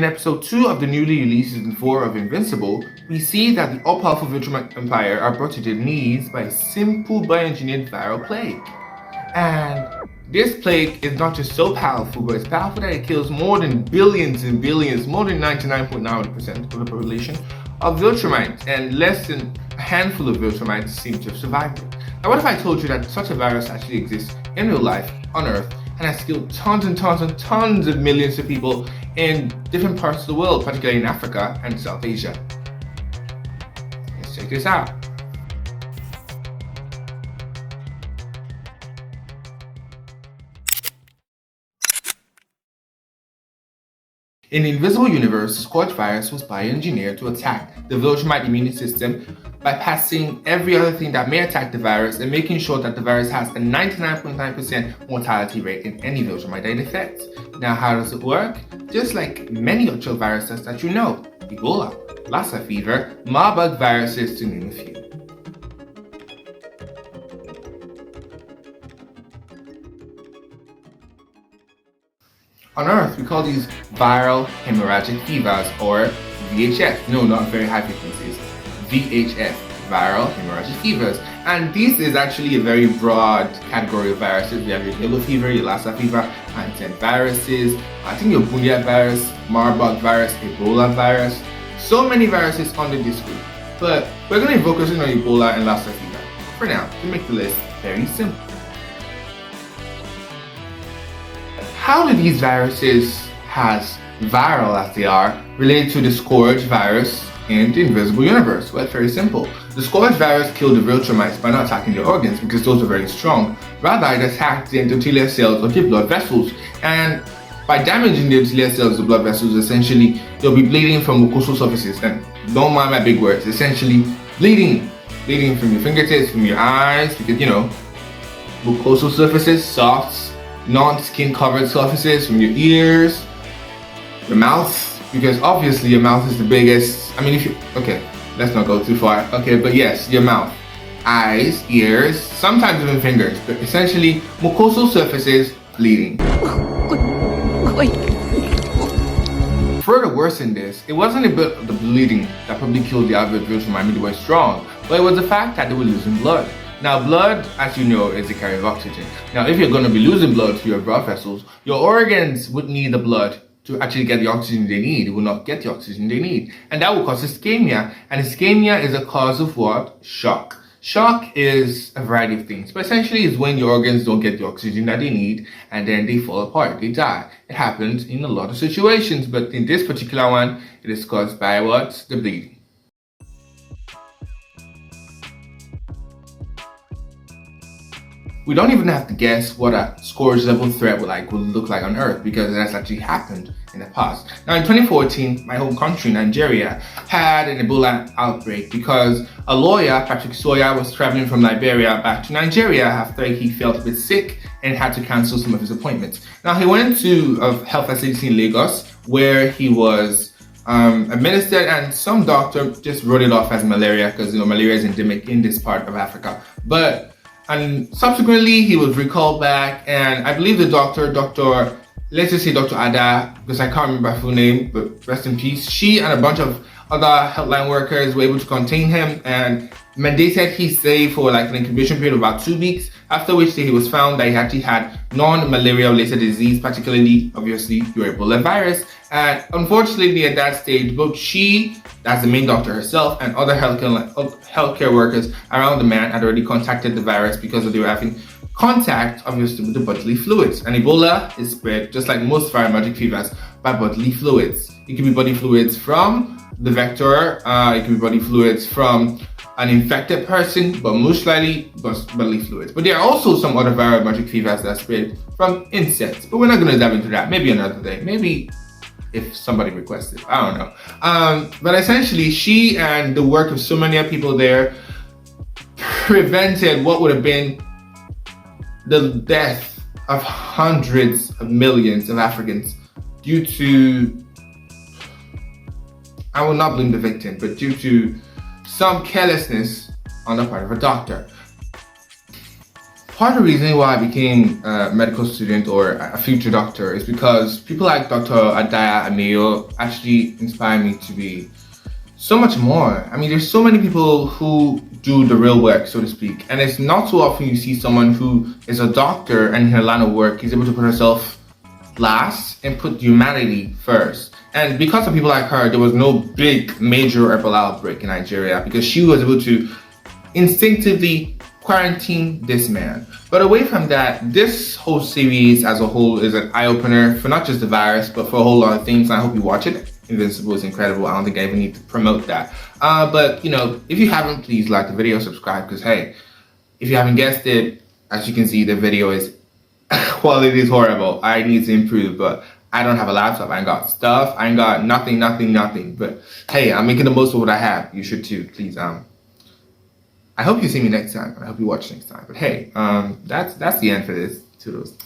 In episode 2 of the newly released season 4 of Invincible, we see that the all-powerful Viltrumite empire are brought to their knees by a simple bioengineered viral plague. And this plague is not just so powerful, but it's powerful that it kills more than billions and billions, more than 99.9% of the population of Viltrumites, and less than a handful of Viltrumites seem to have survived it. Now what if I told you that such a virus actually exists in real life on Earth and has killed tons and tons and tons of millions of people in different parts of the world, particularly in Africa and South Asia? Let's check this out. In the Invisible universe, the Scourge Virus was bioengineered to attack the Viltrumite immune system by passing every other thing that may attack the virus and making sure that the virus has a 99.9% mortality rate in any Viltrumite that it affects. Now, how does it work? Just like many other viruses that you know: Ebola, Lassa fever, Marburg viruses, to name a few. On Earth, we call these Viral Hemorrhagic Fevers, or VHFs. No, not very high frequencies. VHF, Viral Hemorrhagic Fevers. And this is actually a very broad category of viruses. We have your yellow fever, your Lassa fever, and viruses. I think your Ebola virus, Marburg virus, Ebola virus. So many viruses under this group. But we're going to be focusing on Ebola and Lassa fever for now, to make the list very simple. How do these viruses, as viral as they are, relate to the Scourge Virus in the Invisible universe? Well, it's very simple. The Scourge Virus killed the Viltrumites by not attacking their organs, because those are very strong. Rather, it attacked the endothelial cells of the blood vessels, and by damaging the endothelial cells of the blood vessels, essentially, they'll be bleeding from mucosal surfaces. And don't mind my big words, essentially bleeding from your fingertips, from your eyes, because, you know, mucosal surfaces, soft, non-skin covered surfaces, from your ears, your mouth, because obviously your mouth is the biggest. I mean, okay, let's not go too far. Okay, but yes, your mouth, eyes, ears, sometimes even fingers, but essentially mucosal surfaces bleeding. Further worse than this, it wasn't a bit of the bleeding that probably killed the average Viltrumite. I mean, they were strong, but it was the fact that they were losing blood. Now, blood, as you know, is a carrier of oxygen. Now, if you're going to be losing blood to your blood vessels, your organs would need the blood to actually get the oxygen they need. They will not get the oxygen they need. And that will cause ischemia. And ischemia is a cause of what? Shock. Shock is a variety of things, but essentially it's when your organs don't get the oxygen that they need, and then they fall apart, they die. It happens in a lot of situations, but in this particular one, it is caused by what? The bleeding. We don't even have to guess what a Scourge level threat would look like on Earth, because it has actually happened in the past. Now in 2014, my home country, Nigeria, had an Ebola outbreak because a lawyer, Patrick Sawyer, was traveling from Liberia back to Nigeria after he felt a bit sick and had to cancel some of his appointments. Now he went to a health facility in Lagos where he was administered, and some doctor just wrote it off as malaria because, you know, malaria is endemic in this part of Africa. And subsequently, he was recalled back, and I believe the doctor, let's just say Dr. Ada, because I can't remember her full name, but rest in peace, she and a bunch of other healthline workers were able to contain him and mandated he stay for like an incubation period of about 2 weeks, after which he was found that he actually had non-malaria related disease, particularly, obviously, your Ebola virus. And unfortunately, at that stage, both she, that's the main doctor herself, and other healthcare workers around the man had already contacted the virus because they were having contact, obviously, with the bodily fluids. And Ebola is spread, just like most viral hemorrhagic fevers, by bodily fluids. It can be body fluids from the vector, it can be body fluids from an infected person, but most likely bodily fluids. But there are also some other viral hemorrhagic fevers that are spread from insects. But we're not going to dive into that. Maybe another day. Maybe if somebody requests it. I don't know. But essentially, she and the work of so many other people there prevented what would have been the death of hundreds of millions of Africans due to, I will not blame the victim, but due to some carelessness on the part of a doctor. part of the reason why I became a medical student or a future doctor is because people like Dr. Ameyo actually inspire me to be so much more. I mean, there's so many people who do the real work, so to speak, and it's not so often you see someone who is a doctor and in her line of work is able to put herself last and put humanity first. And because of people like her, there was no big major Ebola outbreak in Nigeria because she was able to instinctively quarantine this man. But away from that, this whole series as a whole is an eye-opener for not just the virus, but for a whole lot of things. I hope you watch it. Invincible is incredible. I don't think I even need to promote that. But you know, if you haven't, please like the video, subscribe, because hey, if you haven't guessed it, as you can see, the video is quality is horrible. I need to improve, but I don't have a laptop. I ain't got stuff. I ain't got nothing. But hey, I'm making the most of what I have. You should too. Please. I hope you see me next time. I hope you watch next time. But hey, that's the end for this. Toodles.